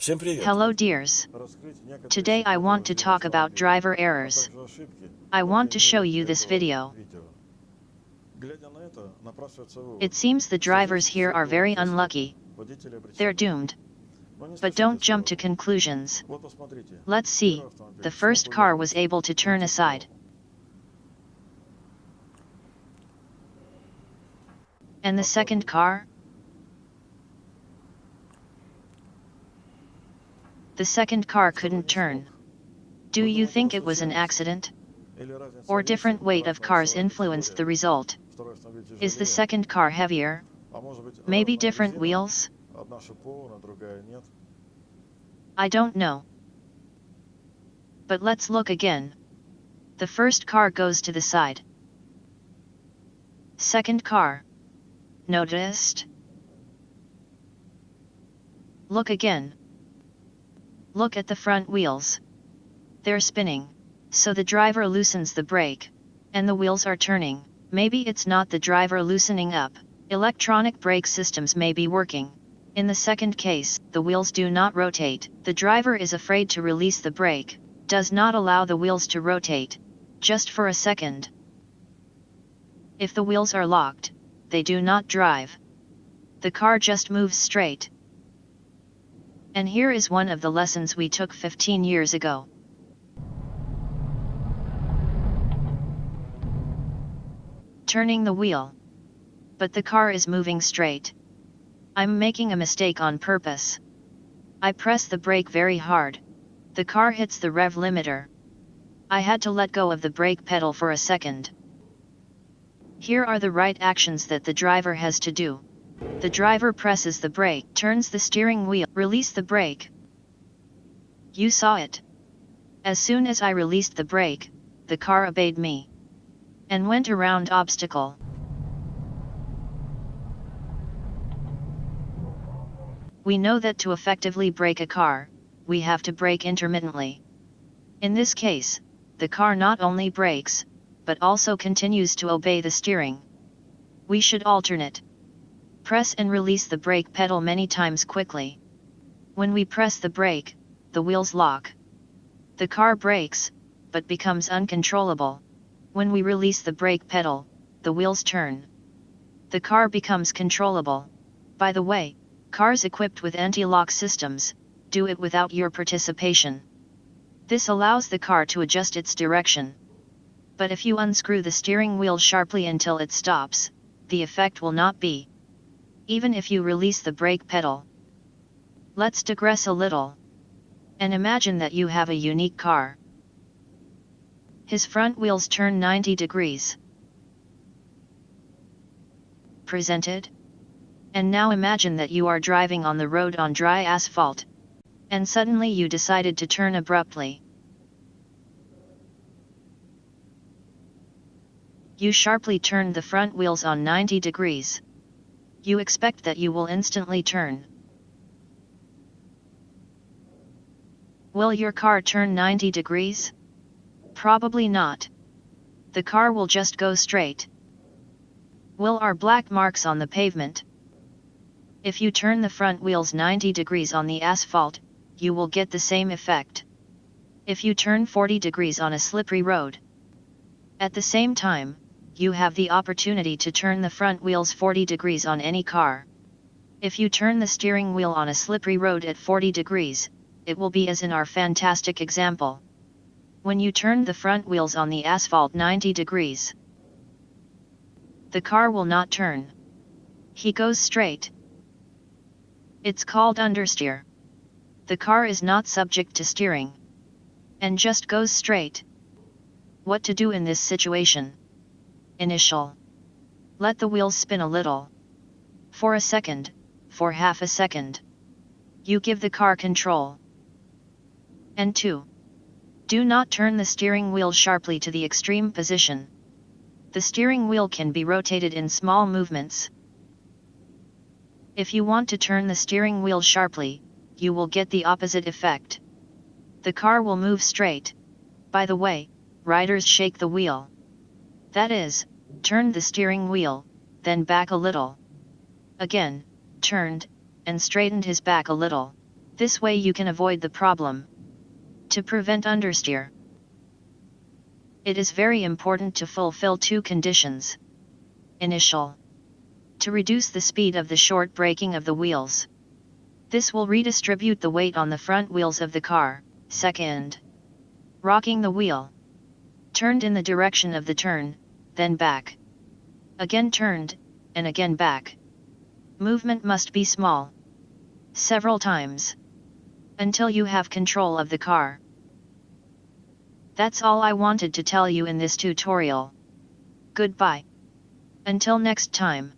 Всем привет! Hello dears. Today I want to talk about driver errors. I want to show you this video. It seems the drivers here are very unlucky. They're doomed. But don't jump to conclusions. Let's see, the first car was able to turn aside. And the second car? The second car couldn't turn. Do you think it was an accident? Or different weight of cars influenced the result? Is the second car heavier? Maybe different wheels? I don't know. But let's look again. The first car goes to the side. Second car. Noticed? Look again. Look at the front wheels. They're spinning. So the driver loosens the brake. And the wheels are turning. Maybe it's not the driver loosening up. Electronic brake systems may be working. In the second case, the wheels do not rotate. The driver is afraid to release the brake. Does not allow the wheels to rotate. Just for a second. If the wheels are locked, they do not drive. The car just moves straight. And here is one of the lessons we took 15 years ago. Turning the wheel. But the car is moving straight. I'm making a mistake on purpose. I press the brake very hard. The car hits the rev limiter. I had to let go of the brake pedal for a second. Here are the right actions that the driver has to do. The driver presses the brake, turns the steering wheel, release the brake. You saw it. As soon as I released the brake, the car obeyed me. And went around obstacle. We know that to effectively brake a car, we have to brake intermittently. In this case, the car not only brakes, but also continues to obey the steering. We should alternate. Press and release the brake pedal many times quickly. When we press the brake, the wheels lock. The car brakes, but becomes uncontrollable. When we release the brake pedal, the wheels turn. The car becomes controllable. By the way, cars equipped with anti-lock systems do it without your participation. This allows the car to adjust its direction. But if you unscrew the steering wheel sharply until it stops, the effect will not be. Even if you release the brake pedal. Let's digress a little. And imagine that you have a unique car. His front wheels turn 90 degrees. Presented? And now imagine that you are driving on the road on dry asphalt. And suddenly you decided to turn abruptly. You sharply turned the front wheels on 90 degrees. You expect that you will instantly turn. Will your car turn 90 degrees? Probably not. The car will just go straight. Will our black marks on the pavement? If you turn the front wheels 90 degrees on the asphalt, you will get the same effect. If you turn 40 degrees on a slippery road. At the same time, you have the opportunity to turn the front wheels 40 degrees on any car. If you turn the steering wheel on a slippery road at 40 degrees, it will be as in our fantastic example. When you turn the front wheels on the asphalt 90 degrees, the car will not turn. He goes straight. It's called understeer. The car is not subject to steering. And just goes straight. What to do in this situation? Initial. Let the wheels spin a little. For a second, for half a second. You give the car control. And 2. Do not turn the steering wheel sharply to the extreme position. The steering wheel can be rotated in small movements. If you want to turn the steering wheel sharply, you will get the opposite effect. The car will move straight. By the way, riders shake the wheel. That is, turned the steering wheel, then back a little. Again, turned, and straightened his back a little. This way you can avoid the problem. To prevent understeer, it is very important to fulfill two conditions. Initial. To reduce the speed of the short braking of the wheels. This will redistribute the weight on the front wheels of the car. Second. Rocking the wheel. Turned in the direction of the turn, then back. Again turned, and again back. Movement must be small. Several times. Until you have control of the car. That's all I wanted to tell you in this tutorial. Goodbye. Until next time.